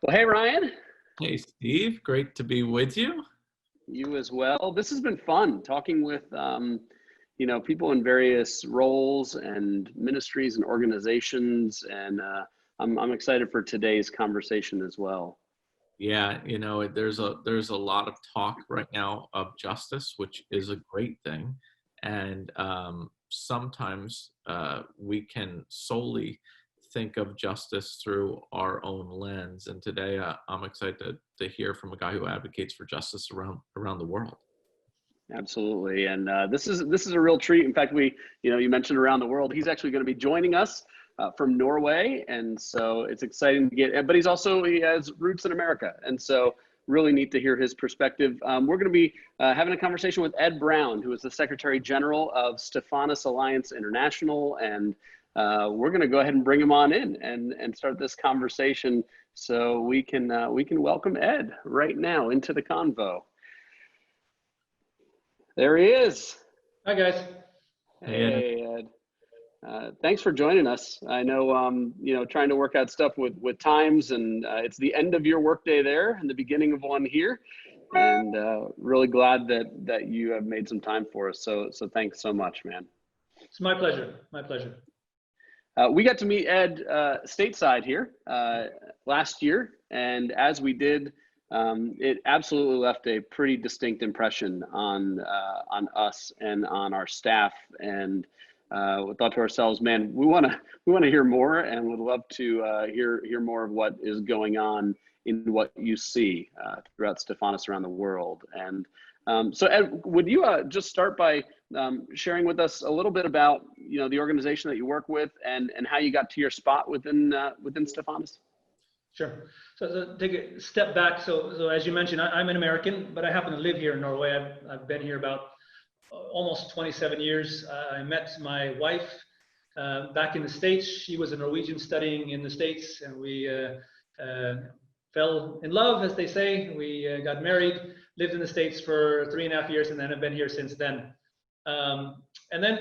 Well, hey, Ryan. Hey, Steve. Great to be with you. You as well. This has been fun talking with, people in various roles and ministries and organizations, and I'm excited for today's conversation as well. Yeah, there's a lot of talk right now of justice, which is a great thing, and sometimes we can solely think of justice through our own lens. And today, I'm excited to hear from a guy who advocates for justice around the world. Absolutely, and this is a real treat. In fact, you mentioned around the world. He's actually going to be joining us from Norway, and so it's exciting to get. But he has roots in America, and so really neat to hear his perspective. We're going to be having a conversation with Ed Brown, who is the Secretary General of Stefanus Alliance International, and we're going to go ahead and bring him on in and start this conversation so we can welcome Ed right now into the convo. There he is. Hi, guys. Hey, Ed. Thanks for joining us. I know, trying to work out stuff with times, and it's the end of your workday there and the beginning of one here, and really glad that you have made some time for us. So thanks so much, man. It's my pleasure. My pleasure. We got to meet Ed stateside here last year, and as we did, it absolutely left a pretty distinct impression on us and on our staff. And we thought to ourselves, man, we want to hear more, and would love to hear more of what is going on in what you see throughout Stefanus around the world. And so, Ed, would you just start by sharing with us a little bit about the organization that you work with and how you got to your spot within Stefanus? Sure. So take a step back. So as you mentioned, I'm an American, but I happen to live here in Norway. I've been here about almost 27 years. I met my wife back in the States. She was a Norwegian studying in the States, and we fell in love, as they say. We got married, lived in the States for 3.5 years, and then have been here since then. And then,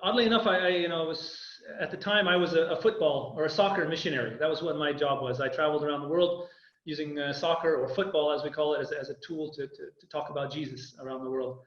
oddly enough, I was. At the time, I was a football or a soccer missionary. That was what my job was. I traveled around the world using soccer, or football as we call it, as a tool to talk about Jesus around the world.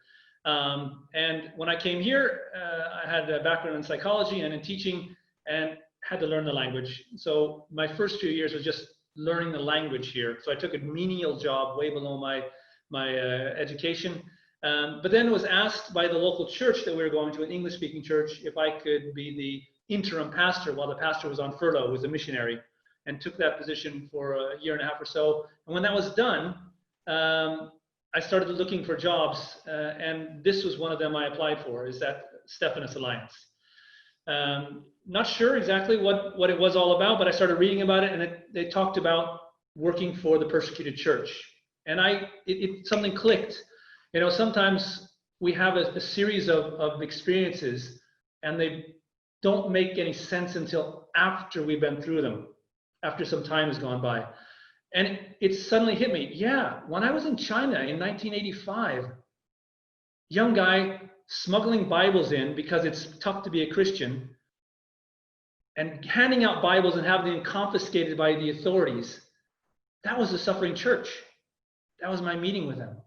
And when I came here, I had a background in psychology and in teaching, and had to learn the language. So my first few years was just learning the language here. So I took a menial job way below my education. But then was asked by the local church that we were going to, an English-speaking church, if I could be the interim pastor while the pastor was on furlough, was a missionary, and took that position for a 1.5 years or so. And when that was done, I started looking for jobs, and this was one of them I applied for, is that Stefanus Alliance. Not sure exactly what it was all about, but I started reading about it, and they talked about working for the persecuted church. And something clicked. Sometimes we have a series of experiences, and they don't make any sense until after we've been through them, after some time has gone by. And it suddenly hit me. Yeah, when I was in China in 1985, young guy smuggling Bibles in because it's tough to be a Christian, and handing out Bibles and having them confiscated by the authorities. That was the suffering church. That was my meeting with them.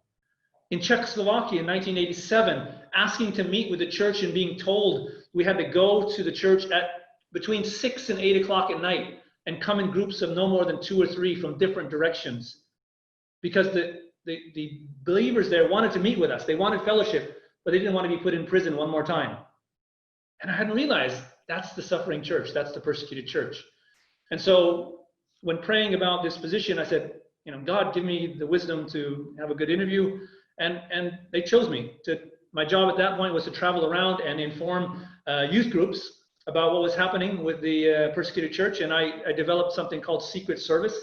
In Czechoslovakia in 1987, asking to meet with the church and being told we had to go to the church at between 6 and 8 o'clock at night and come in groups of no more than 2 or 3 from different directions, because the believers there wanted to meet with us. They wanted fellowship, but they didn't want to be put in prison one more time. And I hadn't realized that's the suffering church. That's the persecuted church. And so when praying about this position, I said, God, give me the wisdom to have a good interview. And they chose me. My job at that point was to travel around and inform youth groups about what was happening with the persecuted church. And I developed something called Secret Service,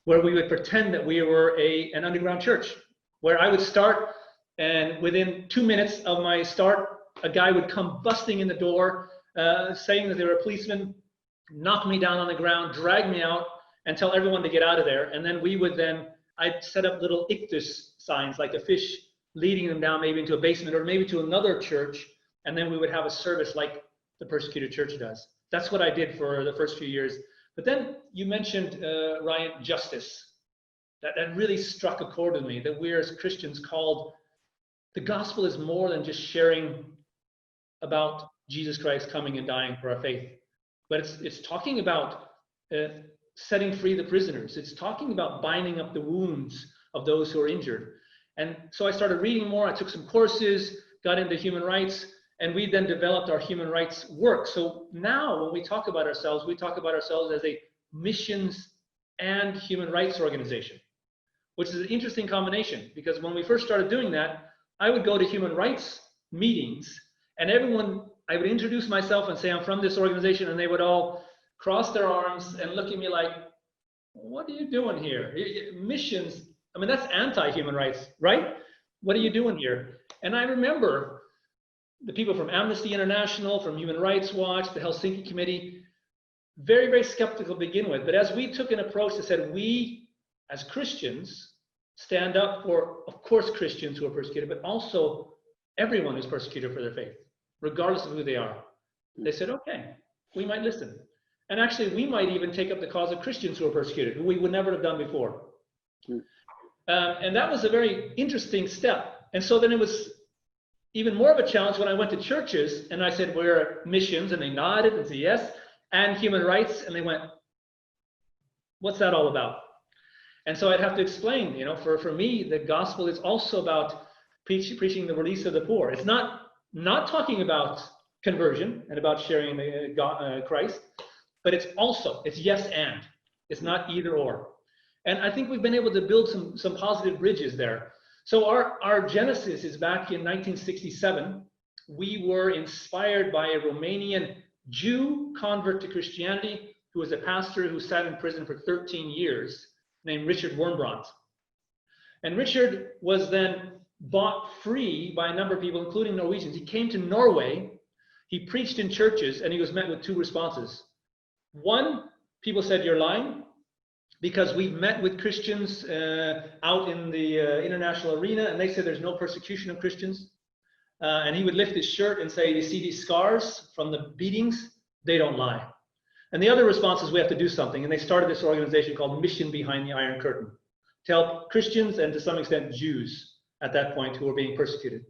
where we would pretend that we were an underground church, where I would start, and within 2 minutes of my start, a guy would come busting in the door, saying that they were a policeman, knock me down on the ground, drag me out, and tell everyone to get out of there. And then I'd set up little ictus signs, like a fish leading them down maybe into a basement or maybe to another church, and then we would have a service like the persecuted church does. That's what I did for the first few years. But then you mentioned, Ryan, justice. That really struck a chord with me, that we're as Christians called, the gospel is more than just sharing about Jesus Christ coming and dying for our faith. But it's talking about setting free the prisoners. It's talking about binding up the wounds of those who are injured. And so I started reading more. I took some courses, got into human rights, and we then developed our human rights work. So now when we talk about ourselves, we talk about ourselves as a missions and human rights organization, which is an interesting combination, because when we first started doing that, I would go to human rights meetings and I would introduce myself and say, I'm from this organization, and they would all cross their arms and look at me like, what are you doing here? Missions, I mean, that's anti-human rights, right? What are you doing here? And I remember the people from Amnesty International, from Human Rights Watch, the Helsinki Committee, very, very skeptical to begin with. But as we took an approach that said, we as Christians stand up for, of course, Christians who are persecuted, but also everyone who's persecuted for their faith, regardless of who they are. They said, okay, we might listen. And actually, we might even take up the cause of Christians who are persecuted, who we would never have done before. And that was a very interesting step. And so then it was even more of a challenge when I went to churches and I said, we're missions, and they nodded and said yes, and human rights, and they went, what's that all about? And so I'd have to explain, you know, for me, the gospel is also about preaching the release of the poor. It's not talking about conversion and about sharing Christ, but it's yes and. It's not either or. And I think we've been able to build some positive bridges there. So our genesis is back in 1967. We were inspired by a Romanian Jew convert to Christianity who was a pastor who sat in prison for 13 years, named Richard Wurmbrandt. And Richard was then bought free by a number of people, including Norwegians. He came to Norway, he preached in churches, and he was met with two responses. One, people said, you're lying, because we've met with Christians out in the international arena, and they said there's no persecution of Christians. And he would lift his shirt and say, you see these scars from the beatings? They don't lie. And the other response is, we have to do something. And they started this organization called Mission Behind the Iron Curtain to help Christians and to some extent Jews at that point who were being persecuted.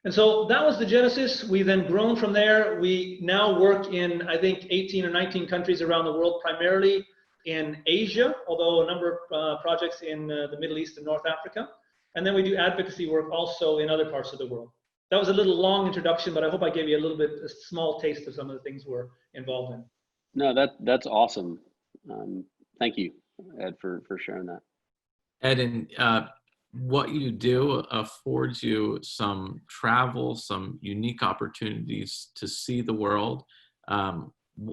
And so that was the genesis. We then grown from there. We now work in, I think, 18 or 19 countries around the world, primarily in Asia, although a number of projects in the Middle East and North Africa. And then we do advocacy work also in other parts of the world. That was a little long introduction, but I hope I gave you a little bit, a small taste of some of the things we're involved in. No, that's awesome. Thank you, Ed, for sharing that. Ed, and what you do affords you some travel, some unique opportunities to see the world.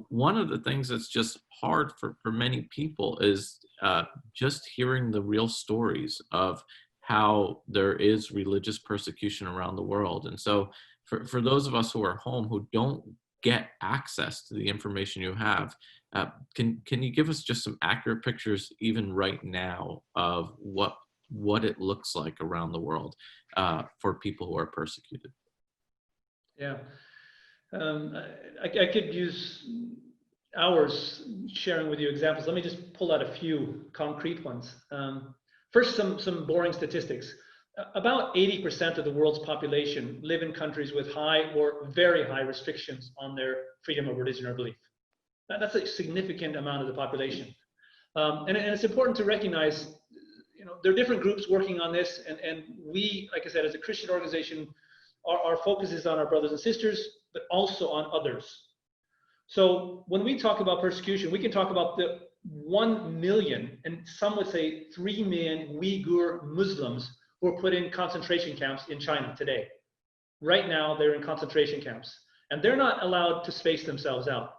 One of the things that's just hard for many people is just hearing the real stories of how there is religious persecution around the world. And so for those of us who are home who don't get access to the information you have, can you give us just some accurate pictures even right now of what it looks like around the world for people who are persecuted? Yeah, I could use hours sharing with you examples. Let me just pull out a few concrete ones. First, some boring statistics. About 80% of the world's population live in countries with high or very high restrictions on their freedom of religion or belief. That's a significant amount of the population. And it's important to recognize, you know, there are different groups working on this, and we, like I said, as a Christian organization, our focus is on our brothers and sisters, but also on others. So when we talk about persecution, we can talk about the 1 million, and some would say 3 million Uyghur Muslims who are put in concentration camps in China today. Right now, they're in concentration camps, and they're not allowed to space themselves out.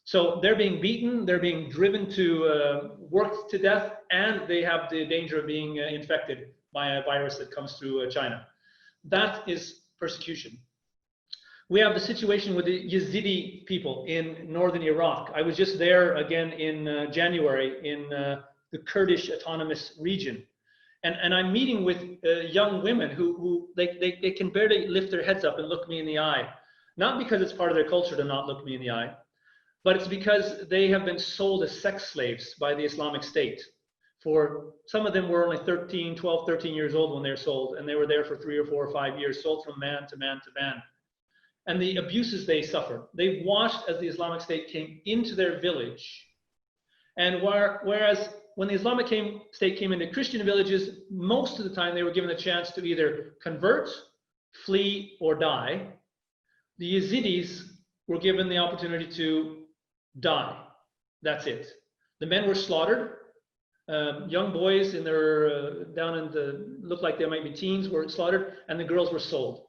So they're being beaten, they're being driven to worked to death, and they have the danger of being infected by a virus that comes through China. That is persecution. We have the situation with the Yazidi people in northern Iraq. I was just there again in January in the Kurdish autonomous region. And I'm meeting with young women who they can barely lift their heads up and look me in the eye. Not because it's part of their culture to not look me in the eye, but it's because they have been sold as sex slaves by the Islamic State. For some of them were only 12, 13 years old when they were sold, and they were there for 3 or 4 or 5 years, sold from man to man to man. And the abuses they suffered. They watched as the Islamic State came into their village. And whereas when the Islamic State came into Christian villages, most of the time they were given a chance to either convert, flee, or die. The Yazidis were given the opportunity to die. That's it. The men were slaughtered. Young boys in their looked like they might be teens were slaughtered, and the girls were sold.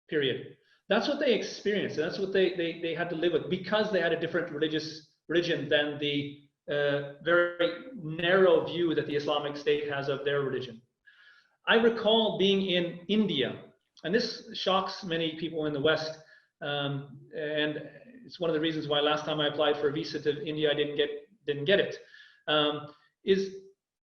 Period. That's what they experienced, and that's what they had to live with, because they had a different religion than the very narrow view that the Islamic State has of their religion. I recall being in India, and this shocks many people in the West, and it's one of the reasons why last time I applied for a visa to India, I didn't get it. Is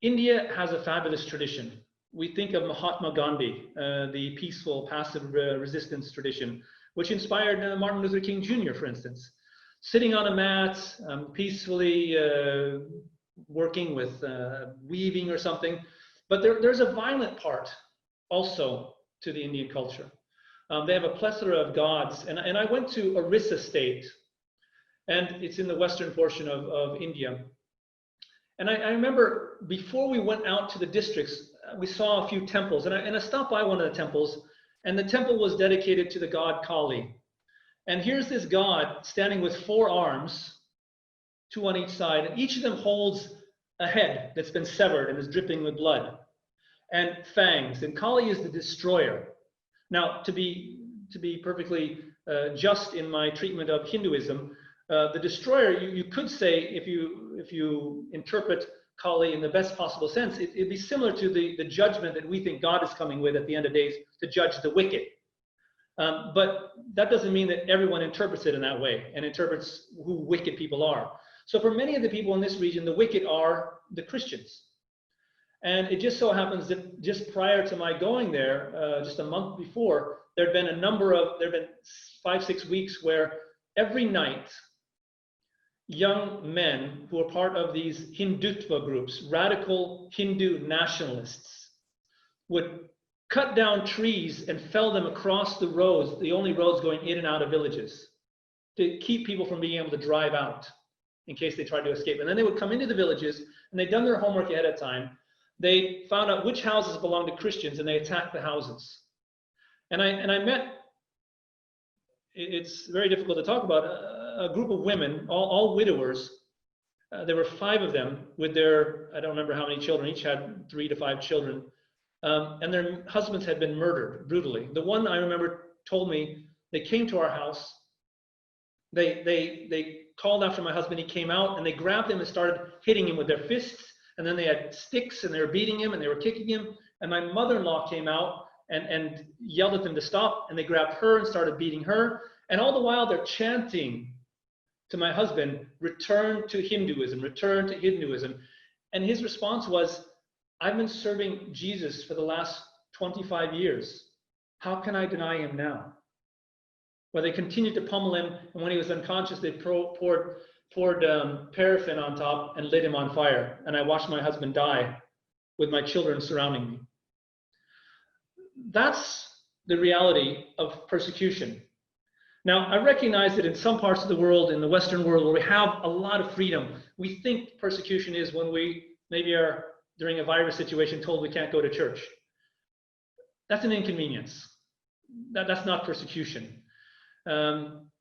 India has a fabulous tradition. We think of Mahatma Gandhi, the peaceful, passive resistance tradition, which inspired Martin Luther King Jr., for instance. Sitting on a mat, peacefully working with weaving or something. But there's a violent part also to the Indian culture. They have a plethora of gods. And I went to Orissa State, and it's in the western portion of India. And I remember before we went out to the districts, we saw a few temples. And I stopped by one of the temples, and the temple was dedicated to the god Kali. And here's this god standing with 4 arms, 2 on each side, and each of them holds a head that's been severed and is dripping with blood, and fangs. And Kali is the destroyer. Now, to be perfectly just in my treatment of Hinduism, the destroyer, you could say, if you interpret Kali in the best possible sense, it'd be similar to the judgment that we think God is coming with at the end of days to judge the wicked. But that doesn't mean that everyone interprets it in that way and interprets who wicked people are. So for many of the people in this region, the wicked are the Christians. And it just so happens that just prior to my going there, just a month before, there'd been 5-6 weeks where every night, young men who are part of these Hindutva groups, radical Hindu nationalists, would cut down trees and fell them across the roads, the only roads going in and out of villages, to keep people from being able to drive out in case they tried to escape. And then they would come into the villages, and they'd done their homework ahead of time. They found out which houses belonged to Christians, and they attacked the houses. And I met, it's very difficult to talk about, a group of women, all widowers. There were 5 of them with their, I don't remember how many children, each had 3 to 5 children. And their husbands had been murdered brutally. The one I remember told me, they came to our house. They called after my husband. He came out, and they grabbed him and started hitting him with their fists. And then they had sticks, and they were beating him, and they were kicking him. And my mother-in-law came out and yelled at them to stop. And they grabbed her and started beating her. And all the while they're chanting to my husband, "Return to Hinduism, return to Hinduism." And his response was, "I've been serving Jesus for the last 25 years. How can I deny him now?" Well, they continued to pummel him, and when he was unconscious, they poured paraffin on top and lit him on fire. And I watched my husband die with my children surrounding me. That's the reality of persecution. Now, I recognize that in some parts of the world, in the Western world, where we have a lot of freedom, we think persecution is when we maybe are, during a virus situation, told we can't go to church. That's an inconvenience. That's not persecution.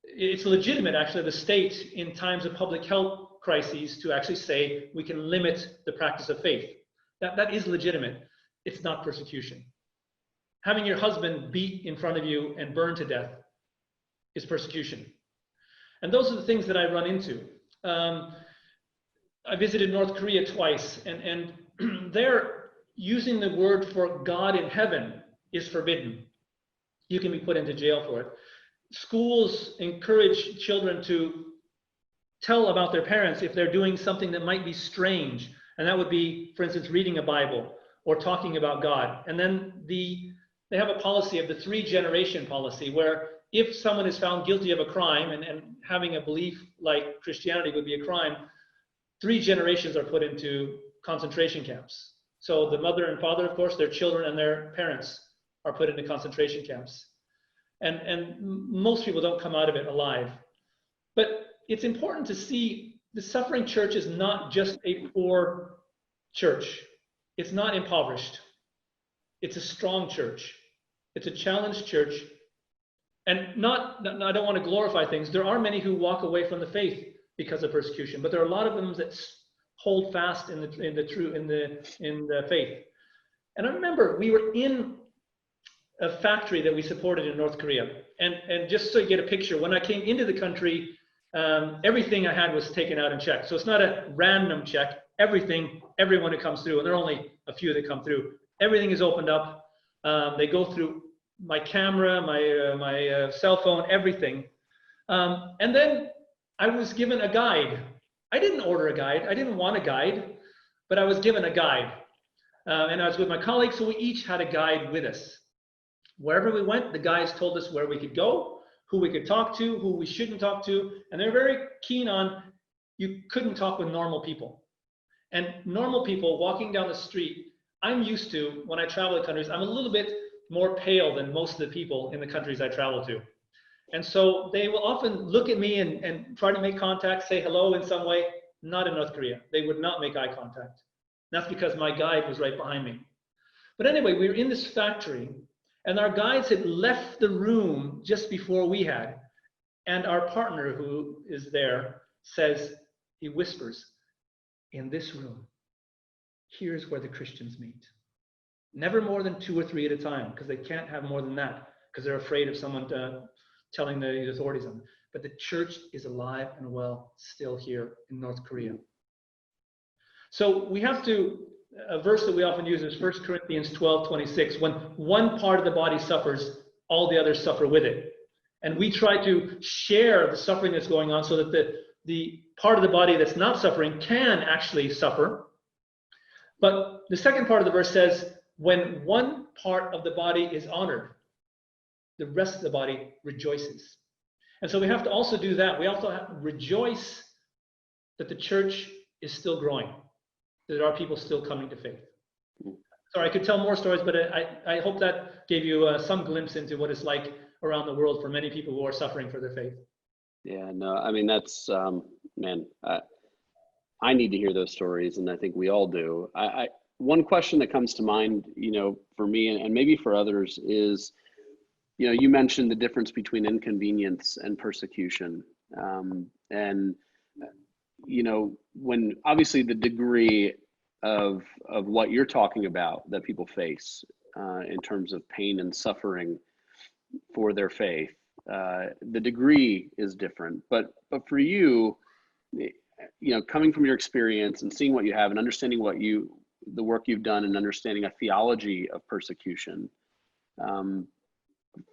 It's legitimate, actually, the state in times of public health crises to actually say we can limit the practice of faith. That is legitimate. It's not persecution. Having your husband beat in front of you and burned to death is persecution. And those are the things that I run into. I visited North Korea twice, and there, using the word for God in heaven is forbidden. You can be put into jail for it. Schools encourage children to tell about their parents if they're doing something that might be strange. And that would be, for instance, reading a Bible or talking about God. And then they have a policy of the 3-generation policy, where if someone is found guilty of a crime, and having a belief like Christianity would be a crime, 3 generations are put into concentration camps. So the mother and father, of course, their children and their parents are put into concentration camps. And most people don't come out of it alive. But it's important to see the suffering church is not just a poor church. It's not impoverished. It's a strong church. It's a challenged church. And I don't want to glorify things. There are many who walk away from the faith because of persecution, but there are a lot of them that hold fast in the faith. And I remember we were in a factory that we supported in North Korea. And just so you get a picture, when I came into the country, everything I had was taken out and checked. So it's not a random check. Everyone who comes through, and there are only a few that come through, everything is opened up. They go through my camera, my cell phone, everything. And then I was given a guide. I didn't order a guide. I didn't want a guide, but I was given a guide. And I was with my colleagues, so we each had a guide with us. Wherever we went, the guides told us where we could go, who we could talk to, who we shouldn't talk to. And they're very keen on, you couldn't talk with normal people. And normal people walking down the street, I'm used to, when I travel to countries, I'm a little bit more pale than most of the people in the countries I travel to. And so they will often look at me and try to make contact, say hello in some way. Not in North Korea. They would not make eye contact. That's because my guide was right behind me. But anyway, we were in this factory, and our guides had left the room just before we had. And our partner, who is there, says, he whispers, in this room, here's where the Christians meet. Never more than 2 or 3 at a time, because they can't have more than that, because they're afraid of someone telling the authorities on them. But the church is alive and well still here in North Korea. So we have to, a verse that we often use is 1 Corinthians 12:26. When one part of the body suffers, all the others suffer with it. And we try to share the suffering that's going on so that the part of the body that's not suffering can actually suffer. But the second part of the verse says, when one part of the body is honored, the rest of the body rejoices. And so we have to also do that. We also have to rejoice that the church is still growing, that there are people still coming to faith. Sorry, I could tell more stories, but I hope that gave you some glimpse into what it's like around the world for many people who are suffering for their faith. Yeah, no, I mean, that's, man, I need to hear those stories, and I think we all do. One question that comes to mind, for me and maybe for others is, you mentioned the difference between inconvenience and persecution. And, when obviously the degree of what you're talking about that people face in terms of pain and suffering for their faith, the degree is different. But for you, coming from your experience and seeing what you have and understanding the work you've done and understanding a theology of persecution,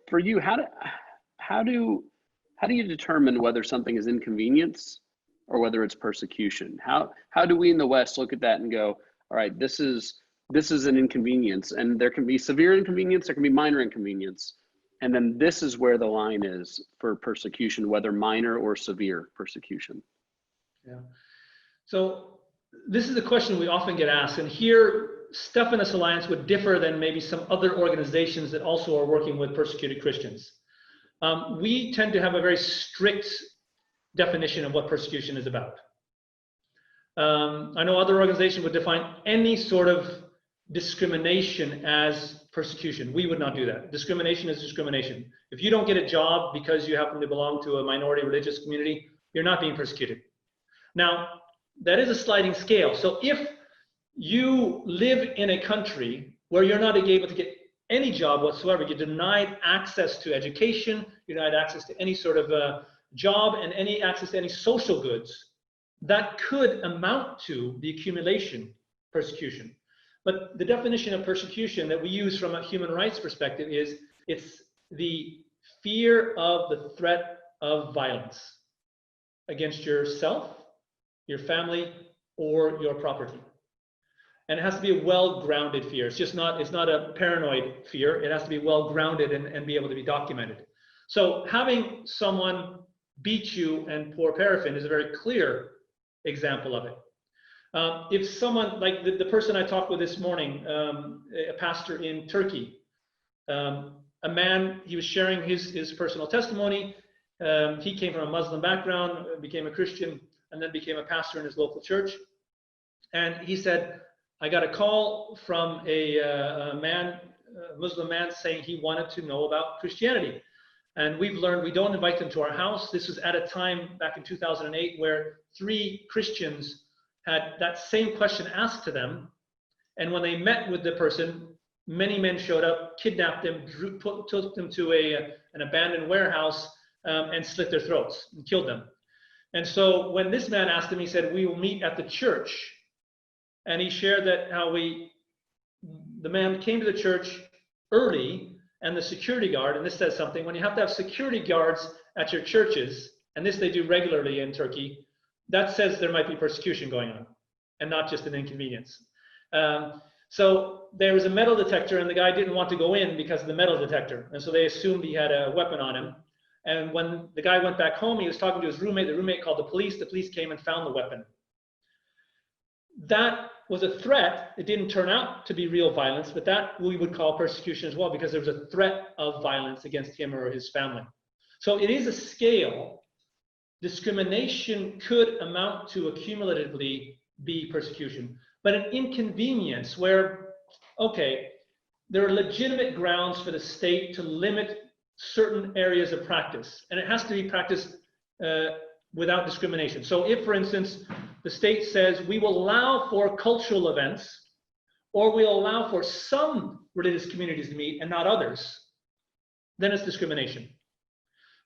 for you, how do you determine whether something is inconvenience or whether it's persecution? How do we in the West look at that and go, all right, this is an inconvenience, and there can be severe inconvenience, there can be minor inconvenience, and then this is where the line is for persecution, whether minor or severe persecution? Yeah. So this is a question we often get asked, and here Stefanus Alliance would differ than maybe some other organizations that also are working with persecuted Christians. We tend to have a very strict definition of what persecution is about. I know other organizations would define any sort of discrimination as persecution. We would not do that. Discrimination is discrimination. If you don't get a job because you happen to belong to a minority religious community, you're not being persecuted. Now, that is a sliding scale. So if you live in a country where you're not able to get any job whatsoever, you're denied access to education, you're denied access to any sort of job and any access to any social goods, that could amount to the accumulation persecution. But the definition of persecution that we use from a human rights perspective is it's the fear of the threat of violence against yourself, your family, or your property. And it has to be a well-grounded fear. It's not a paranoid fear. It has to be well-grounded and be able to be documented. So having someone beat you and pour paraffin is a very clear example of it. If someone, like the person I talked with this morning, a pastor in Turkey, a man, he was sharing his personal testimony. He came from a Muslim background, became a Christian, and then became a pastor in his local church. And he said, I got a call from a Muslim man, saying he wanted to know about Christianity. And we've learned we don't invite them to our house. This was at a time back in 2008 where 3 Christians had that same question asked to them. And when they met with the person, many men showed up, kidnapped them, took them to an abandoned warehouse, and slit their throats and killed them. And so when this man asked him, he said, we will meet at the church. And he shared that how the man came to the church early, and the security guard, and this says something, when you have to have security guards at your churches, and this they do regularly in Turkey, that says there might be persecution going on, and not just an inconvenience. So there was a metal detector, and the guy didn't want to go in because of the metal detector. And so they assumed he had a weapon on him. And when the guy went back home, he was talking to his roommate. The roommate called the police. The police came and found the weapon. That was a threat. It didn't turn out to be real violence, but that we would call persecution as well, because there was a threat of violence against him or his family. So it is a scale. Discrimination could amount to accumulatively be persecution, but an inconvenience where, okay, there are legitimate grounds for the state to limit certain areas of practice, and it has to be practiced without discrimination. So if, for instance, the state says we will allow for cultural events, or we'll allow for some religious communities to meet and not others, then it's discrimination.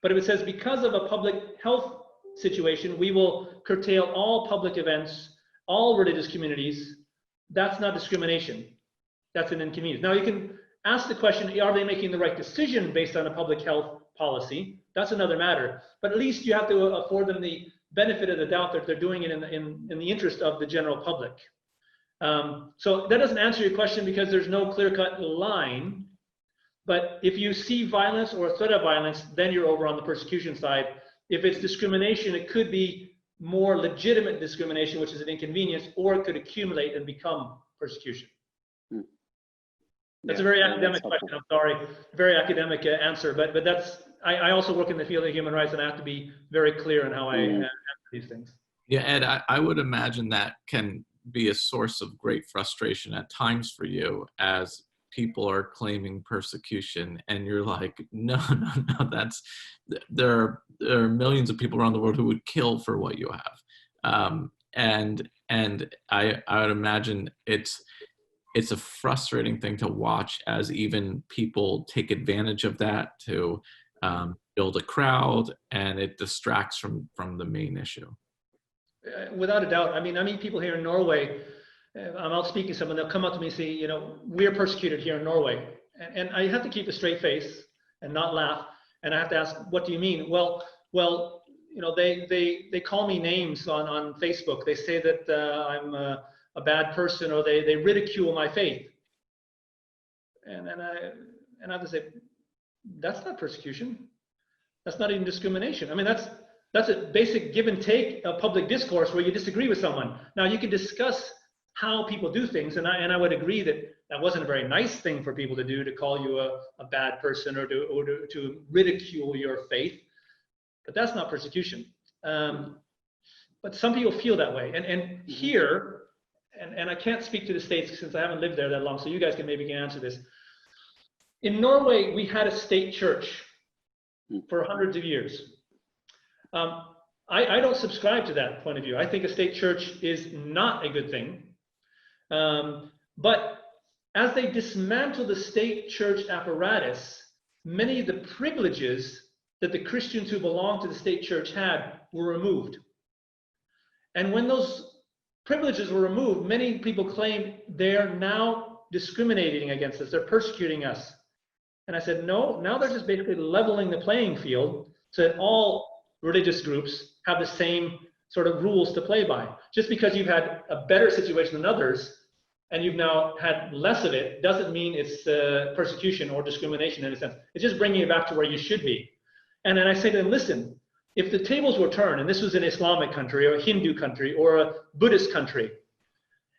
But if it says because of a public health situation, we will curtail all public events, all religious communities, that's not discrimination. That's an inconvenience. Now you can ask the question, are they making the right decision based on a public health policy? That's another matter. But at least you have to afford them the benefit of the doubt that they're doing it in the interest of the general public. So that doesn't answer your question, because there's no clear-cut line. But if you see violence or a threat of violence, then you're over on the persecution side. If it's discrimination, it could be more legitimate discrimination, which is an inconvenience, or it could accumulate and become persecution. That's a very academic question. I'm sorry, very academic answer, but that's, I also work in the field of human rights, and I have to be very clear in how I answer these things. Yeah, Ed, I would imagine that can be a source of great frustration at times for you, as people are claiming persecution, and you're like, no, there are millions of people around the world who would kill for what you have, and I would imagine it's a frustrating thing to watch, as even people take advantage of that to build a crowd, and it distracts from the main issue. Without a doubt. I mean, I meet people here in Norway. I'm out speaking to someone, they'll come up to me and say, you know, we're persecuted here in Norway. And I have to keep a straight face and not laugh. And I have to ask, what do you mean? Well, you know, they call me names on Facebook. They say that I'm a bad person, or they ridicule my faith. And I have to say, that's not persecution. That's not even discrimination. I mean, that's a basic give and take of public discourse where you disagree with someone. Now you can discuss how people do things, and I would agree that wasn't a very nice thing for people to do, to call you a bad person, or to ridicule your faith, but that's not persecution. But some people feel that way, and here, and I can't speak to the States since I haven't lived there that long, so you guys can answer this. In Norway, we had a state church for hundreds of years. I don't subscribe to that point of view. I think a state church is not a good thing. But as they dismantle the state church apparatus, many of the privileges that the Christians who belonged to the state church had were removed. And when those privileges were removed, many people claimed they're now discriminating against us, they're persecuting us. And I said, no, now they're just basically leveling the playing field so that all religious groups have the same sort of rules to play by. Just because you've had a better situation than others and you've now had less of it, doesn't mean it's persecution or discrimination in a sense. It's just bringing you back to where you should be. And then I say to them, listen, if the tables were turned, and this was an Islamic country or a Hindu country or a Buddhist country,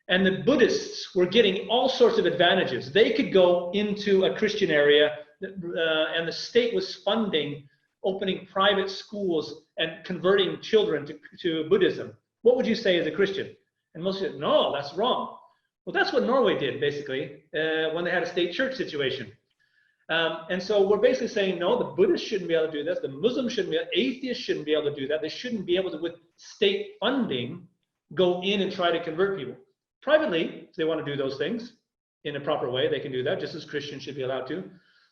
and the Buddhists were getting all sorts of advantages. They could go into a Christian area, and the state was funding opening private schools and converting children to Buddhism. What would you say as a Christian? And most said, no, that's wrong. Well, that's what Norway did, basically, when they had a state church situation. And so we're basically saying, no, the Buddhists shouldn't be able to do this. The Muslims shouldn't be able, atheists shouldn't be able to do that. They shouldn't be able to, with state funding, go in and try to convert people. Privately, if they want to do those things in a proper way, they can do that, just as Christians should be allowed to.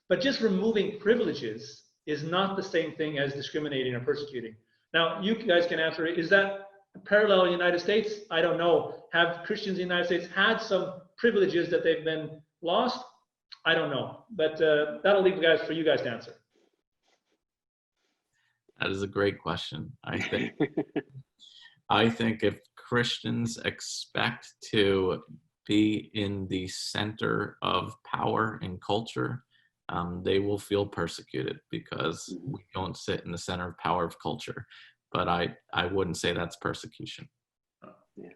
But just removing privileges is not the same thing as discriminating or persecuting. Now, you guys can answer it. Is that parallel in the United States? I don't know. Have Christians in the United States had some privileges that they've been lost? I don't know. But that'll leave for you guys to answer. That is a great question. I think if Christians expect to be in the center of power and culture, they will feel persecuted because we don't sit in the center of power of culture. But I wouldn't say that's persecution. Yeah.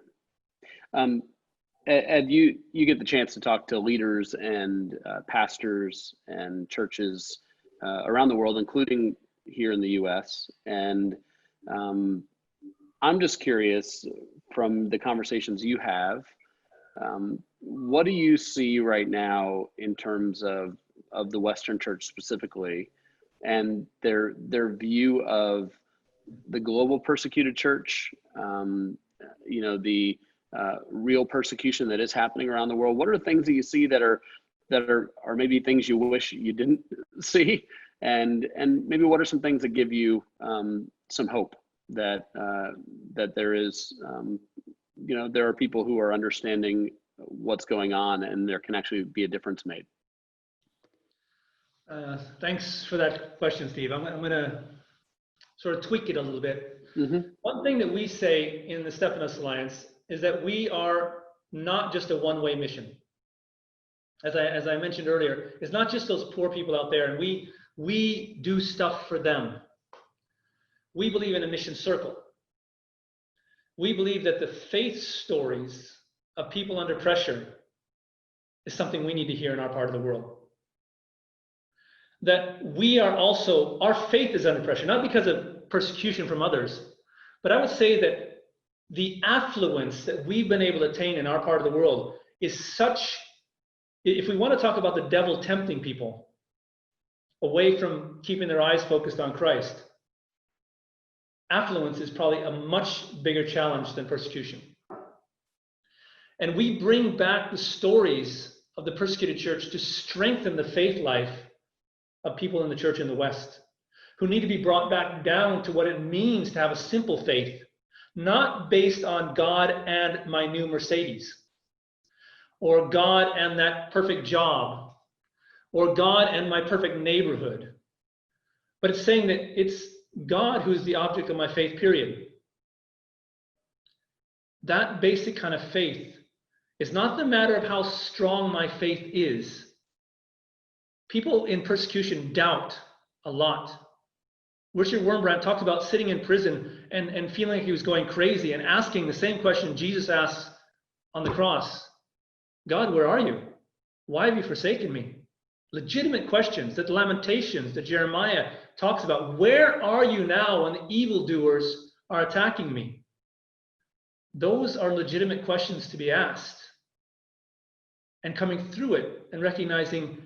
Ed, you get the chance to talk to leaders and pastors and churches around the world, including here in the U.S. And I'm just curious, from the conversations you have, what do you see right now in terms of the Western Church specifically, and their view of the global persecuted church, the real persecution that is happening around the world? What are the things that you see that are maybe things you wish you didn't see, and maybe what are some things that give you some hope that there is there are people who are understanding what's going on and there can actually be a difference made? Thanks for that question, Steve. I'm going to sort of tweak it a little bit. Mm-hmm. One thing that we say in the Stefanus Alliance is that we are not just a one-way mission. As I mentioned earlier, it's not just those poor people out there, and we do stuff for them. We believe in a mission circle. We believe that the faith stories of people under pressure is something we need to hear in our part of the world. That we are also, our faith is under pressure, not because of persecution from others, but I would say that the affluence that we've been able to attain in our part of the world is such, if we want to talk about the devil tempting people away from keeping their eyes focused on Christ, affluence is probably a much bigger challenge than persecution. And we bring back the stories of the persecuted church to strengthen the faith life of people in the church in the West, who need to be brought back down to what it means to have a simple faith, not based on God and my new Mercedes, or God and that perfect job, or God and my perfect neighborhood. But it's saying that it's God who's the object of my faith, period. That basic kind of faith is not the matter of how strong my faith is. People in persecution doubt a lot. Richard Wurmbrand talked about sitting in prison and feeling like he was going crazy and asking the same question Jesus asked on the cross. God, where are you? Why have you forsaken me? Legitimate questions that the Lamentations, that Jeremiah talks about. Where are you now when the evildoers are attacking me? Those are legitimate questions to be asked. And coming through it and recognizing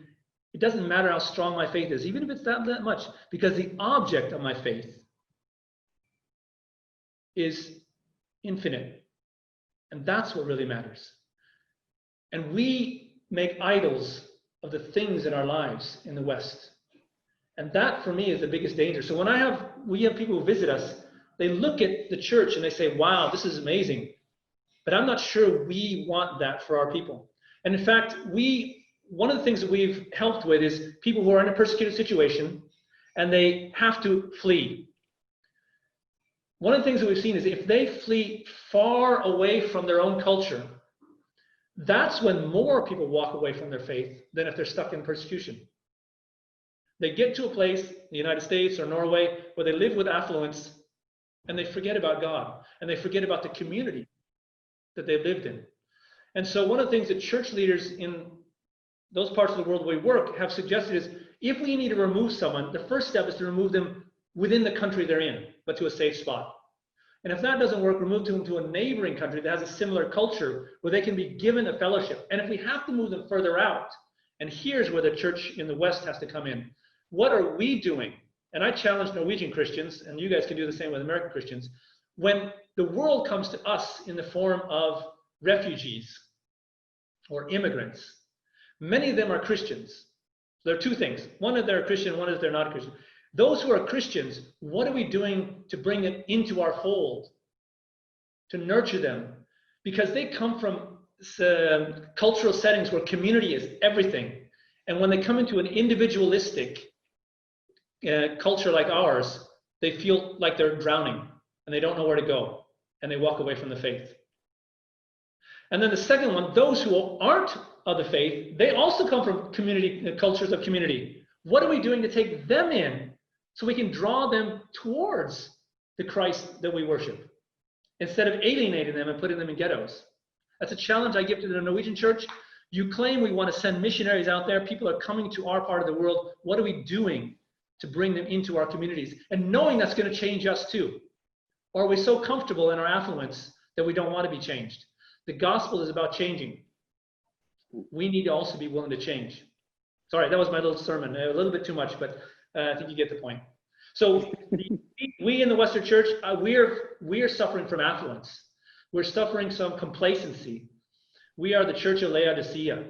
it doesn't matter how strong my faith is, even if it's that much, because the object of my faith is infinite. And that's what really matters. And we make idols of the things in our lives in the West. And that, for me, is the biggest danger. So when we have people who visit us, they look at the church and they say, wow, this is amazing. But I'm not sure we want that for our people. And in fact, one of the things that we've helped with is people who are in a persecuted situation and they have to flee. One of the things that we've seen is if they flee far away from their own culture, that's when more people walk away from their faith than if they're stuck in persecution. They get to a place, the United States or Norway, where they live with affluence, and they forget about God, and they forget about the community that they've lived in. And so one of the things that church leaders in those parts of the world where we work have suggested is, if we need to remove someone, the first step is to remove them within the country they're in, but to a safe spot. And if that doesn't work, remove them to a neighboring country that has a similar culture where they can be given a fellowship. And if we have to move them further out, and here's where the church in the West has to come in. What are we doing? And I challenge Norwegian Christians, and you guys can do the same with American Christians. When the world comes to us in the form of refugees or immigrants, many of them are Christians. There are two things. One is they're a Christian, one is they're not a Christian. Those who are Christians, what are we doing to bring them into our fold, to nurture them? Because they come from cultural settings where community is everything. And when they come into an individualistic culture like ours, they feel like they're drowning and they don't know where to go, and they walk away from the faith. And then the second one, those who aren't of the faith, they also come from community, cultures of community. What are we doing to take them in so we can draw them towards the Christ that we worship, instead of alienating them and putting them in ghettos? That's a challenge I give to the Norwegian church. You claim we want to send missionaries out there. People are coming to our part of the world. What are we doing to bring them into our communities? And knowing that's going to change us too. Or are we so comfortable in our affluence that we don't want to be changed? The gospel is about changing. We need to also be willing to change. Sorry, that was my little sermon. A little bit too much, but I think you get the point. So we in the Western church, we are suffering from affluence. We're suffering some complacency. We are the church of Laodicea.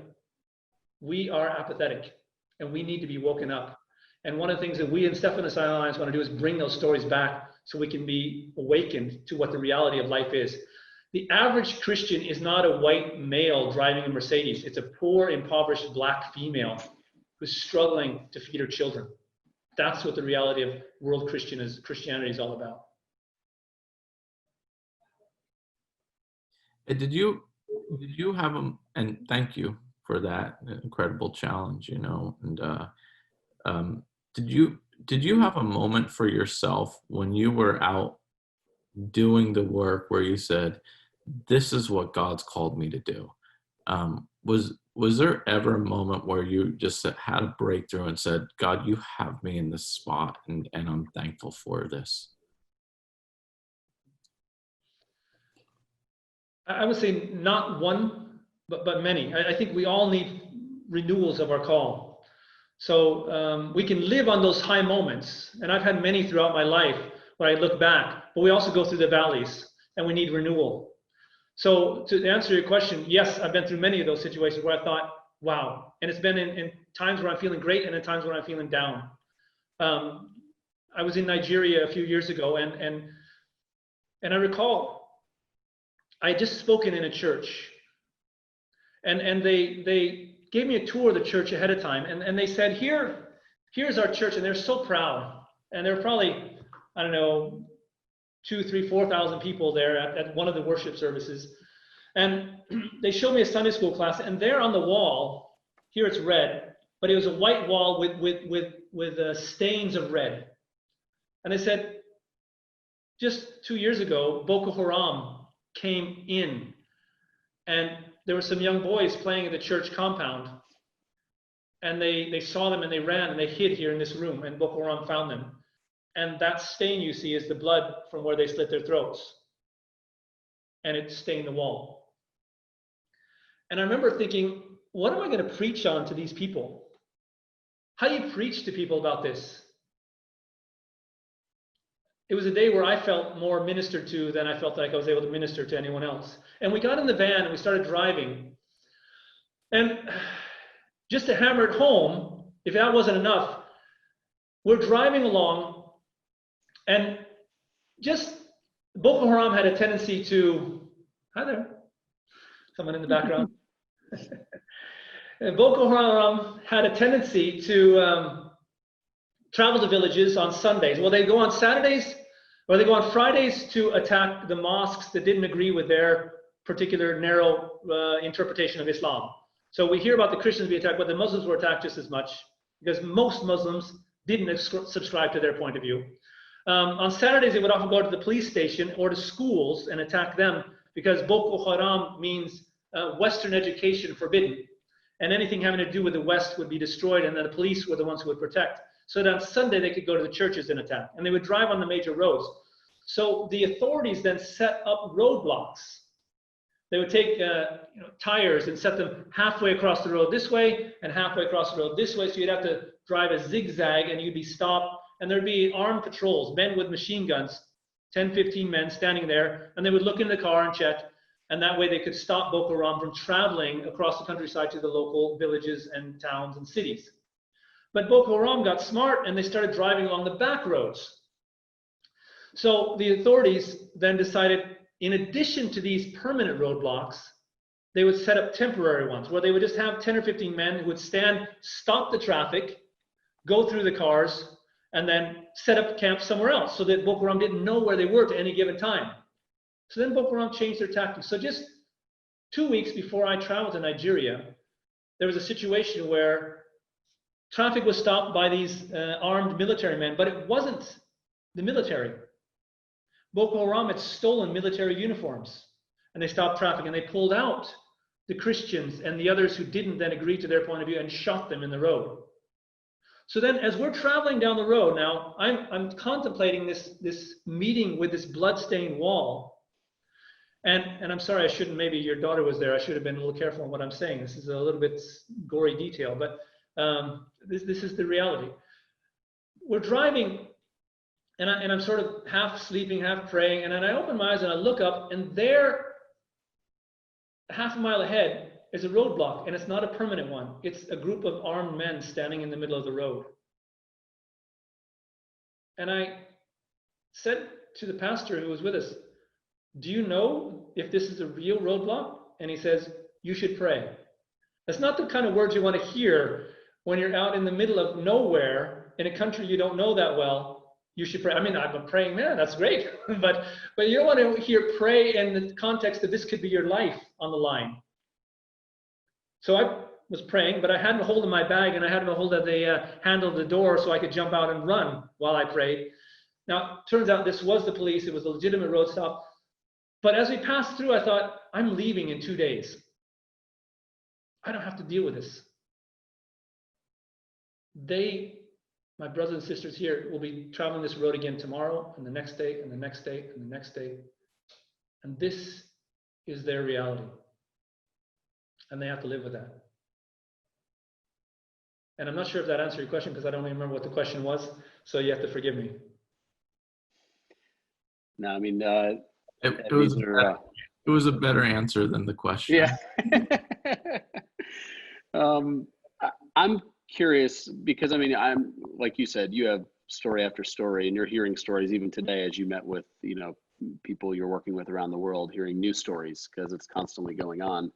We are apathetic, and we need to be woken up. And one of the things that we in Stefanus Alliance want to do is bring those stories back so we can be awakened to what the reality of life is. The average Christian is not a white male driving a Mercedes. It's a poor, impoverished black female who's struggling to feed her children. That's what the reality of world Christianity is all about. Did you have and thank you for that incredible challenge, and did you have a moment for yourself when you were out doing the work where you said, this is what God's called me to do? Was there ever a moment where you just had a breakthrough and said, God, you have me in this spot, and I'm thankful for this? I would say not one, but many. I think we all need renewals of our call. So we can live on those high moments, and I've had many throughout my life where I look back, but we also go through the valleys, and we need renewal. So to answer your question, yes, I've been through many of those situations where I thought, wow. And it's been in times where I'm feeling great and in times where I'm feeling down. I was in Nigeria a few years ago, and I recall I had just spoken in a church, and they gave me a tour of the church ahead of time, and they said, here's our church, and they're so proud. And there were probably, I don't know, 2,000, 3,000, 4,000 people there at one of the worship services. And they showed me a Sunday school class, and there on the wall, here it's red, but it was a white wall with stains of red. And they said, just 2 years ago, Boko Haram came in, and there were some young boys playing in the church compound, and they saw them and they ran and they hid here in this room, and Boko Haram found them. And that stain you see is the blood from where they slit their throats, and it stained the wall. And I remember thinking, what am I going to preach on to these people? How do you preach to people about this? It was a day where I felt more ministered to than I felt like I was able to minister to anyone else. And we got in the van and we started driving. And just to hammer it home, if that wasn't enough, we're driving along, and just Boko Haram had a tendency to, hi there, someone in the background. And Boko Haram had a tendency to travel to villages on Sundays. Well, they go on Saturdays or they go on Fridays to attack the mosques that didn't agree with their particular narrow interpretation of Islam. So we hear about the Christians being attacked, but the Muslims were attacked just as much, because most Muslims didn't subscribe to their point of view. On Saturdays, they would often go to the police station or to schools and attack them, because Boko Haram means Western education forbidden. And anything having to do with the West would be destroyed, and then the police were the ones who would protect. So that on Sunday, they could go to the churches and attack. And they would drive on the major roads. So the authorities then set up roadblocks. They would take tires and set them halfway across the road this way and halfway across the road this way. So you'd have to drive a zigzag and you'd be stopped. And there'd be armed patrols, men with machine guns, 10, 15 men standing there. And they would look in the car and check. And that way they could stop Boko Haram from traveling across the countryside to the local villages and towns and cities. But Boko Haram got smart and they started driving along the back roads. So the authorities then decided, in addition to these permanent roadblocks, they would set up temporary ones where they would just have 10 or 15 men who would stand, stop the traffic, go through the cars, and then set up camp somewhere else so that Boko Haram didn't know where they were at any given time. So then Boko Haram changed their tactics. So just 2 weeks before I traveled to Nigeria, there was a situation where traffic was stopped by these armed military men, but it wasn't the military. Boko Haram had stolen military uniforms, and they stopped traffic, and they pulled out the Christians and the others who didn't then agree to their point of view and shot them in the road. So then as we're traveling down the road now, I'm contemplating this meeting with this bloodstained wall. And I'm sorry, I shouldn't, maybe your daughter was there, I should have been a little careful on what I'm saying. This is a little bit gory detail, but this is the reality. We're driving, and I'm sort of half sleeping, half praying, and then I open my eyes and I look up, and there, half a mile ahead, is a roadblock, and it's not a permanent one. It's a group of armed men standing in the middle of the road. And I said to the pastor who was with us, "Do you know if this is a real roadblock?" And he says, "You should pray." That's not the kind of words you want to hear when you're out in the middle of nowhere in a country you don't know that well. You should pray. I mean, I've been praying, man, that's great. but you don't want to hear pray in the context that this could be your life on the line. So I was praying, but I had a hold of my bag and I had a hold of the handle of the door so I could jump out and run while I prayed. Now, it turns out this was the police. It was a legitimate road stop. But as we passed through, I thought, I'm leaving in 2 days. I don't have to deal with this. My brothers and sisters here, will be traveling this road again tomorrow and the next day and the next day and the next day. And this is their reality. And they have to live with that. And I'm not sure if that answered your question because I don't even remember what the question was. So you have to forgive me. No, I mean, it was a better answer than the question. Yeah. I'm curious because, I mean, I'm, like you said, you have story after story and you're hearing stories even today as you met with, people you're working with around the world, hearing new stories because it's constantly going on.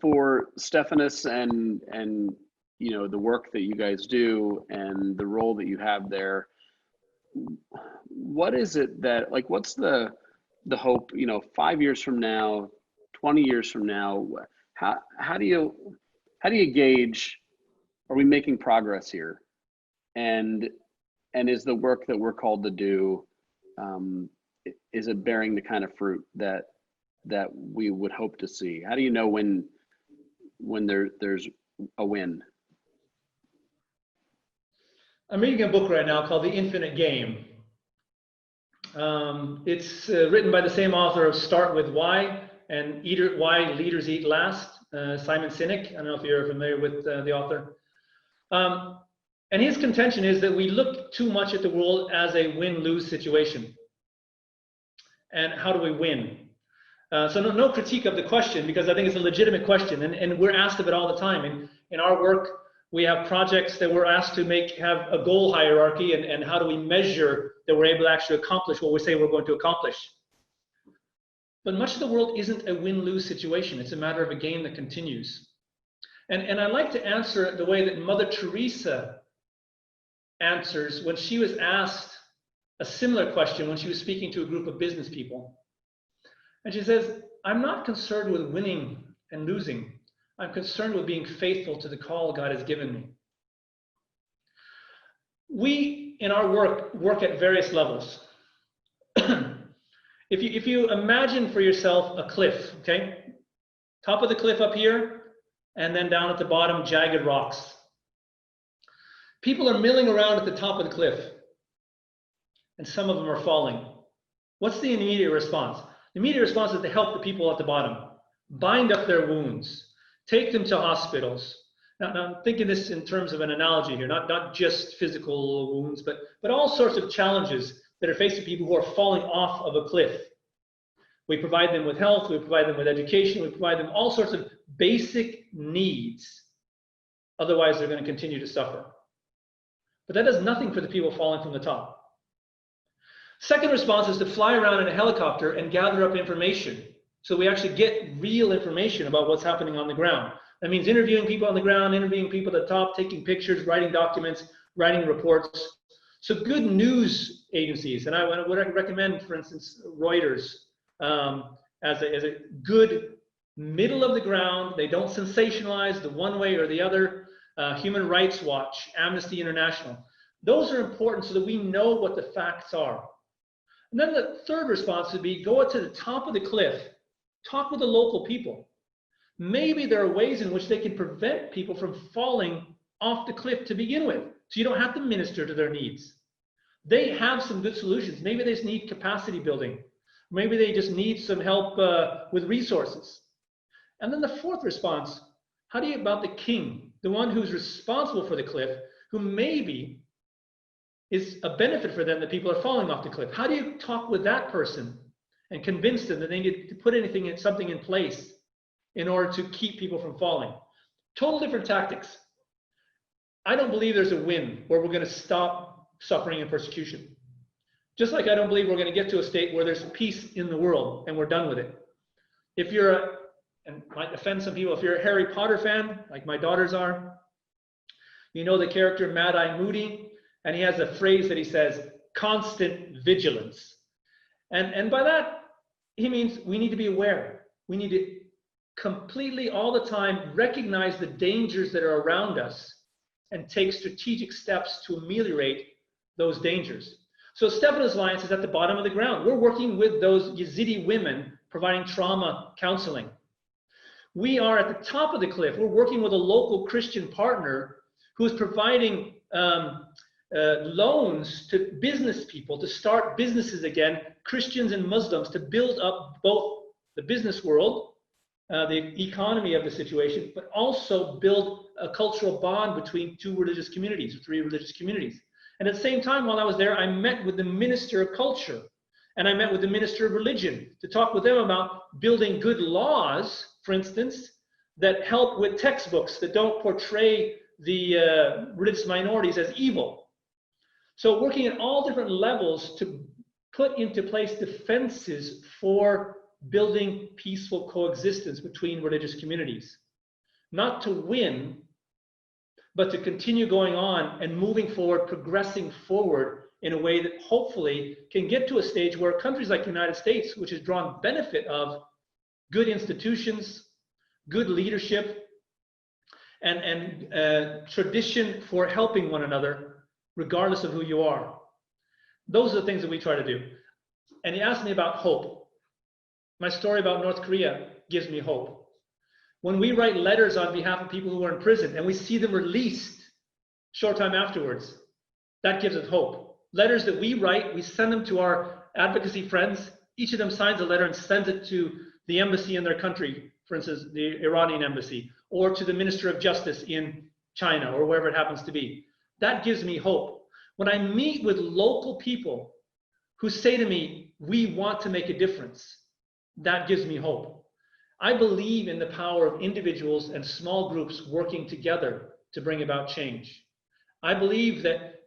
For Stefanus and the work that you guys do and the role that you have there, what is it that, like, what's the hope, 5 years from now, 20 years from now, how do you gauge, are we making progress here? And is the work that we're called to do, is it bearing the kind of fruit that we would hope to see? How do you know when there's a win? I'm reading a book right now called The Infinite Game. It's written by the same author of Start With Why and Why Leaders Eat Last, Simon Sinek. I don't know if you're familiar with the author. And his contention is that we look too much at the world as a win-lose situation. And how do we win? So no critique of the question, because I think it's a legitimate question, and we're asked of it all the time. In our work, we have projects that we're asked to have a goal hierarchy, and how do we measure that we're able to actually accomplish what we say we're going to accomplish. But much of the world isn't a win-lose situation. It's a matter of a game that continues. And I like to answer it the way that Mother Teresa answers when she was asked a similar question when she was speaking to a group of business people. And she says, I'm not concerned with winning and losing. I'm concerned with being faithful to the call God has given me. We, in our work at various levels. If you imagine for yourself a cliff, okay? Top of the cliff up here, and then down at the bottom, jagged rocks. People are milling around at the top of the cliff, and some of them are falling. What's the immediate response? The immediate response is to help the people at the bottom, bind up their wounds, take them to hospitals. Now I'm thinking this in terms of an analogy here, not just physical wounds, but all sorts of challenges that are facing people who are falling off of a cliff. We provide them with health, we provide them with education, we provide them all sorts of basic needs. Otherwise, they're going to continue to suffer. But that does nothing for the people falling from the top. Second response is to fly around in a helicopter and gather up information. So we actually get real information about what's happening on the ground. That means interviewing people on the ground, interviewing people at the top, taking pictures, writing documents, writing reports. So good news agencies, and I would recommend, for instance, Reuters as a good middle of the ground. They don't sensationalize the one way or the other. Human Rights Watch, Amnesty International. Those are important so that we know what the facts are. And then the third response would be go up to the top of the cliff, talk with the local people. Maybe there are ways in which they can prevent people from falling off the cliff to begin with, so you don't have to minister to their needs. They have some good solutions. Maybe they just need capacity building. Maybe they just need some help with resources. And then the fourth response, how do you about the king, the one who's responsible for the cliff, who maybe is a benefit for them that people are falling off the cliff? How do you talk with that person and convince them that they need to put something in place in order to keep people from falling? Total different tactics. I don't believe there's a win where we're going to stop suffering and persecution. Just like I don't believe we're going to get to a state where there's peace in the world and we're done with it. If you're and might offend some people, if you're a Harry Potter fan, like my daughters are, you know the character Mad-Eye Moody, and he has a phrase that he says, constant vigilance. And by that, he means we need to be aware. We need to completely, all the time, recognize the dangers that are around us and take strategic steps to ameliorate those dangers. So Stefanus Alliance is at the bottom of the ground. We're working with those Yazidi women providing trauma counseling. We are at the top of the cliff. We're working with a local Christian partner who is providing loans to business people to start businesses again, Christians and Muslims, to build up both the business world, the economy of the situation, but also build a cultural bond between two religious communities, or three religious communities. And at the same time, while I was there, I met with the Minister of Culture and I met with the Minister of Religion to talk with them about building good laws, for instance, that help with textbooks that don't portray the religious minorities as evil. So working at all different levels to put into place defenses for building peaceful coexistence between religious communities. Not to win, but to continue going on and moving forward, progressing forward in a way that hopefully can get to a stage where countries like the United States, which has drawn benefit of good institutions, good leadership, and tradition for helping one another, regardless of who you are. Those are the things that we try to do. And you asked me about hope. My story about North Korea gives me hope. When we write letters on behalf of people who are in prison and we see them released short time afterwards, that gives us hope. Letters that we write, we send them to our advocacy friends. Each of them signs a letter and sends it to the embassy in their country, for instance, the Iranian embassy, or to the Minister of Justice in China, or wherever it happens to be. That gives me hope. When I meet with local people who say to me, we want to make a difference, that gives me hope. I believe in the power of individuals and small groups working together to bring about change. I believe that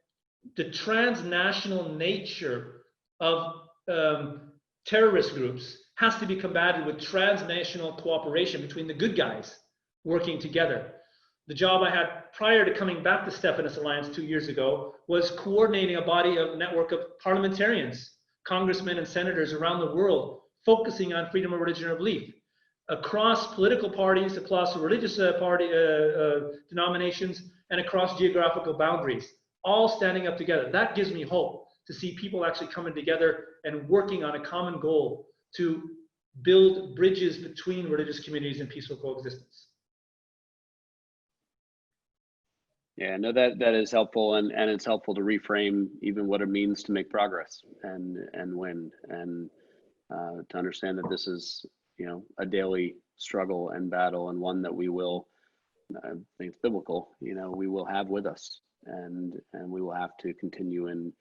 the transnational nature of terrorist groups has to be combated with transnational cooperation between the good guys working together. The job I had prior to coming back to Stefanus Alliance 2 years ago was coordinating a network of parliamentarians, congressmen and senators around the world, focusing on freedom of religion or belief, across political parties, across religious denominations, and across geographical boundaries. all standing up together. That gives me hope to see people actually coming together and working on a common goal to build bridges between religious communities and peaceful coexistence. Yeah, no, that is helpful, and it's helpful to reframe even what it means to make progress and win, and to understand that this is, you know, a daily struggle and battle, and one that we will, I think it's biblical, you know, we will have with us, and we will have to continue in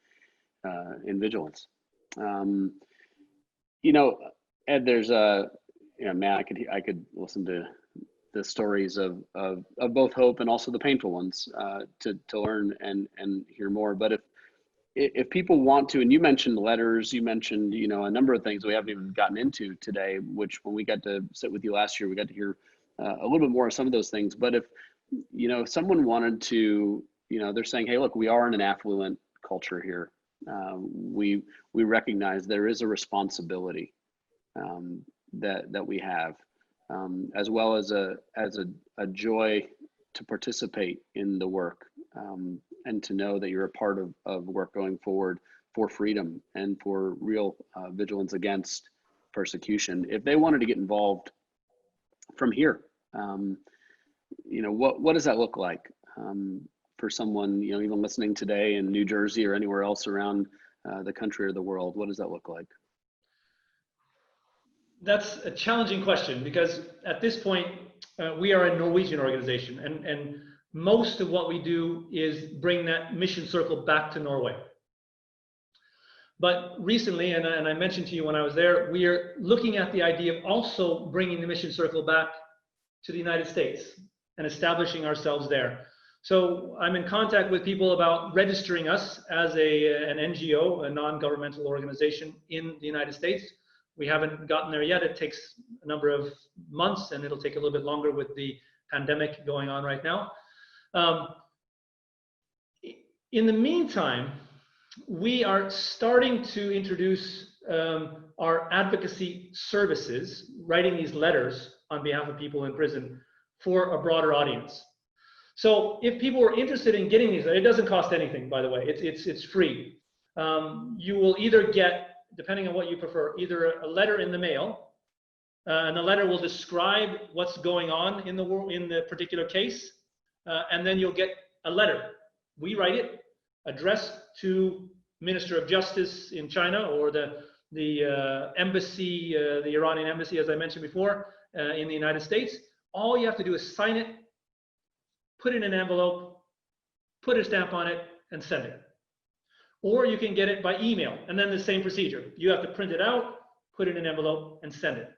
vigilance. You know, Ed, there's you know, man, I could listen to the stories of both hope and also the painful ones to learn and hear more. But if people want to, and you mentioned letters, you mentioned, you know, a number of things we haven't even gotten into today, which when we got to sit with you last year, we got to hear a little bit more of some of those things. But if, you know, someone wanted to, you know, they're saying, hey, look, we are in an affluent culture here. We recognize there is a responsibility that we have, as well as a joy to participate in the work, and to know that you're a part of work going forward for freedom and for real vigilance against persecution. If they wanted to get involved from here, you know, what does that look like for someone, you know, even listening today in New Jersey or anywhere else around the country or the world? What does that look like? That's a challenging question, because at this point, we are a Norwegian organization, and most of what we do is bring that mission circle back to Norway. But recently, and I mentioned to you when I was there, we are looking at the idea of also bringing the mission circle back to the United States and establishing ourselves there. So I'm in contact with people about registering us as an NGO, a non-governmental organization in the United States. We haven't gotten there yet. It takes a number of months, and it'll take a little bit longer with the pandemic going on right now. In the meantime, we are starting to introduce our advocacy services, writing these letters on behalf of people in prison for a broader audience. So if people are interested in getting these, it doesn't cost anything, by the way. It's free. You will either get, depending on what you prefer, either a letter in the mail, and the letter will describe what's going on in the world in the particular case, and then you'll get a letter. We write it, addressed to Minister of Justice in China, or the embassy, the Iranian embassy, as I mentioned before, in the United States. All you have to do is sign it, put it in an envelope, put a stamp on it, and send it. Or you can get it by email, and then the same procedure. You have to print it out, put it in an envelope, and send it.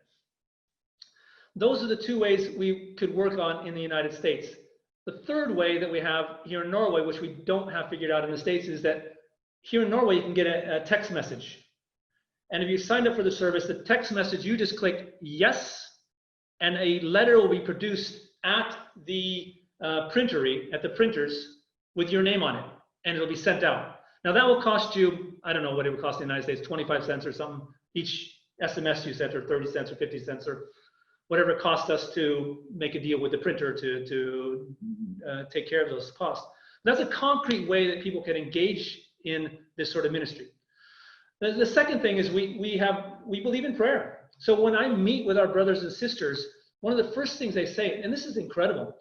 Those are the two ways we could work on in the United States. The third way that we have here in Norway, which we don't have figured out in the States, is that here in Norway, you can get a text message. And if you signed up for the service, the text message, you just click yes, and a letter will be produced at the printery, at the printers, with your name on it, and it'll be sent out. Now that will cost you, I don't know what it would cost in the United States, 25 cents or something, each SMS you sent, or 30 cents or 50 cents, or whatever it cost us to make a deal with the printer to take care of those costs. That's a concrete way that people can engage in this sort of ministry. The second thing is we believe in prayer. So when I meet with our brothers and sisters, one of the first things they say, and this is incredible,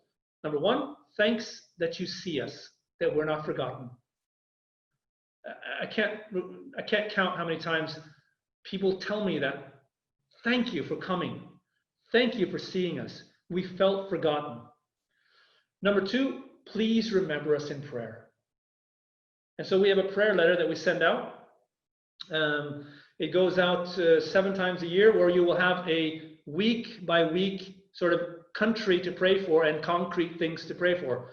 number one, thanks that you see us, that we're not forgotten. I can't count how many times people tell me that. Thank you for coming. Thank you for seeing us. We felt forgotten. Number two, please remember us in prayer. And so we have a prayer letter that we send out. It goes out 7 times a year, where you will have a week by week sort of country to pray for and concrete things to pray for.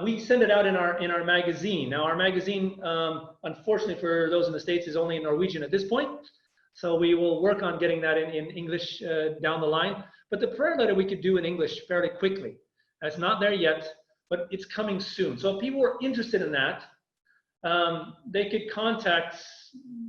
We send it out in our magazine. Now, our magazine, unfortunately for those in the States, is only in Norwegian at this point. So we will work on getting that in English down the line. But the prayer letter we could do in English fairly quickly. It's not there yet, but it's coming soon. So if people are interested in that, they could contact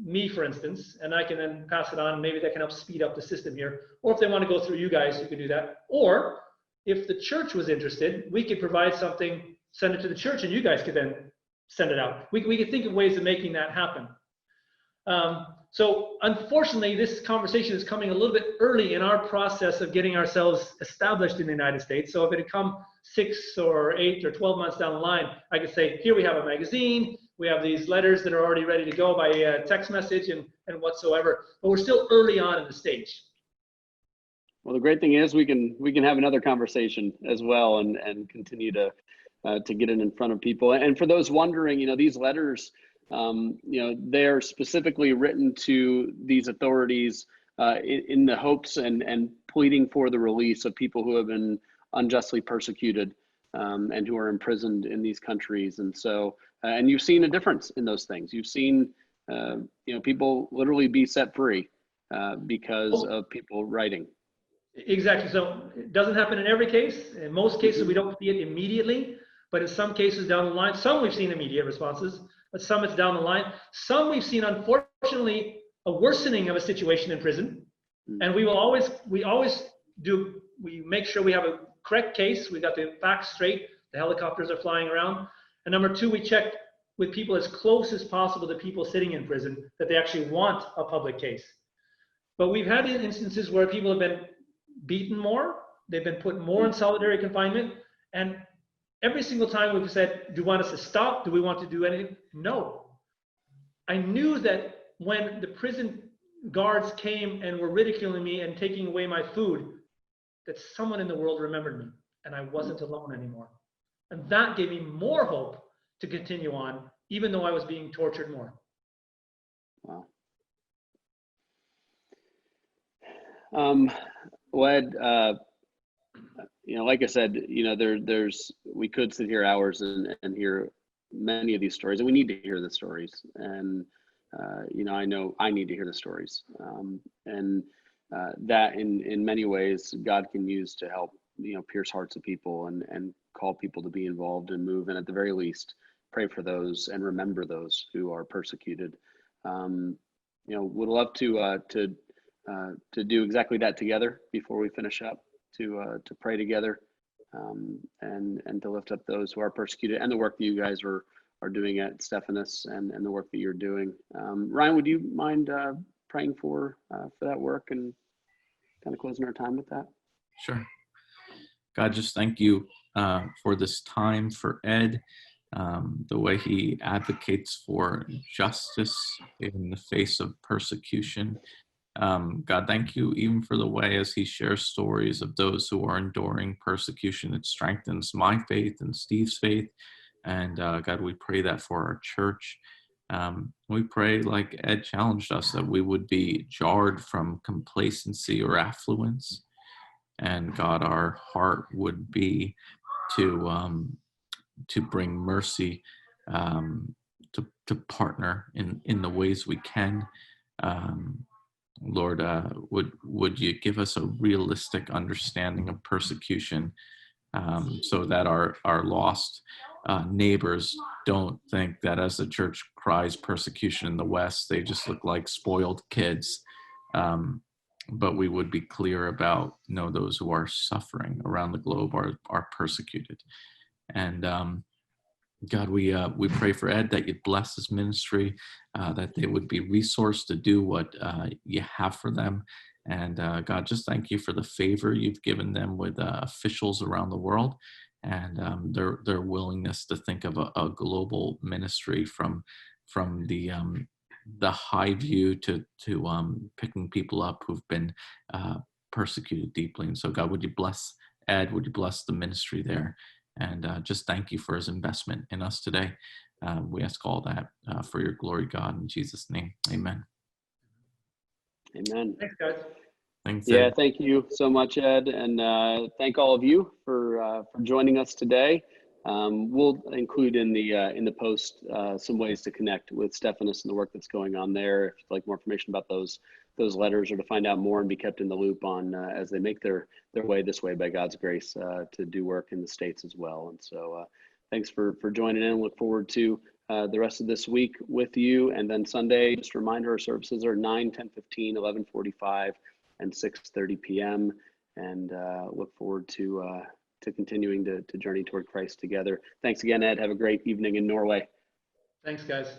me, for instance, and I can then pass it on, and maybe that can help speed up the system here. Or if they want to go through you guys, you could do that. Or if the church was interested, we could provide something, send it to the church, and you guys could then send it out. We can think of ways of making that happen. So unfortunately, this conversation is coming a little bit early in our process of getting ourselves established in the United States. So if it had come 6 or 8 or 12 months down the line, I could say, here we have a magazine, we have these letters that are already ready to go by text message and whatsoever, but we're still early on in the stage. Well, the great thing is we can have another conversation as well and continue to get it in front of people. And for those wondering, these letters, they're specifically written to these authorities in the hopes and pleading for the release of people who have been unjustly persecuted and who are imprisoned in these countries. And so, and you've seen a difference in those things. You've seen, people literally be set free because of people writing. Exactly. So it doesn't happen in every case. In most cases, we don't see it immediately, but in some cases down the line, some we've seen immediate responses, but some it's down the line. Some we've seen, unfortunately, a worsening of a situation in prison. And we make sure we have a correct case. We got the facts straight. The helicopters are flying around. And number 2, we check with people as close as possible to people sitting in prison that they actually want a public case. But we've had instances where people have been beaten more. They've been put more in solitary confinement. And every single time we've said, do you want us to stop? Do we want to do anything? No. I knew that when the prison guards came and were ridiculing me and taking away my food, that someone in the world remembered me and I wasn't alone anymore. And that gave me more hope to continue on, even though I was being tortured more. Wow. Well, Ed, like I said, we could sit here hours and hear many of these stories, and we need to hear the stories. And, I know I need to hear the stories. And that in many ways, God can use to help, pierce hearts of people and call people to be involved and move. And at the very least, pray for those and remember those who are persecuted. Would love to do exactly that together before we finish up, to pray together and to lift up those who are persecuted and the work that you guys are doing at Stefanus and the work that you're doing. Ryan, would you mind praying for that work and kind of closing our time with that? Sure. God, just thank you for this time, for Ed, the way he advocates for justice in the face of persecution. God, thank you even for the way as he shares stories of those who are enduring persecution. It strengthens my faith and Steve's faith. And God, we pray that for our church. We pray, like Ed challenged us, that we would be jarred from complacency or affluence. And God, our heart would be to bring mercy, to partner in the ways we can. Lord, would you give us a realistic understanding of persecution, so that our lost neighbors don't think that as the church cries persecution in the West, they just look like spoiled kids. But we would be clear about, those who are suffering around the globe are persecuted. And God, we pray for Ed, that you'd bless his ministry, that they would be resourced to do what you have for them. And God, just thank you for the favor you've given them with officials around the world, and their willingness to think of a global ministry from the high view to picking people up who've been persecuted deeply. And so, God, would you bless Ed? Would you bless the ministry there? And just thank you for his investment in us today. We ask all that for your glory, God, in Jesus' name. Amen. Amen. Thanks, guys. Thanks, Yeah, Ed. thank you so much, Ed. And thank all of you for joining us today. We'll include in the post some ways to connect with Stefanus and the work that's going on there. If you'd like more information about those letters, or to find out more and be kept in the loop on as they make their way this way by God's grace to do work in the States as well. And so thanks for joining in. Look forward to the rest of this week with you. And then Sunday, just a reminder, our services are 9, 10:15, 11:45, and 6:30 p.m. And look forward to continuing to journey toward Christ together. Thanks again, Ed. Have a great evening in Norway. Thanks, guys.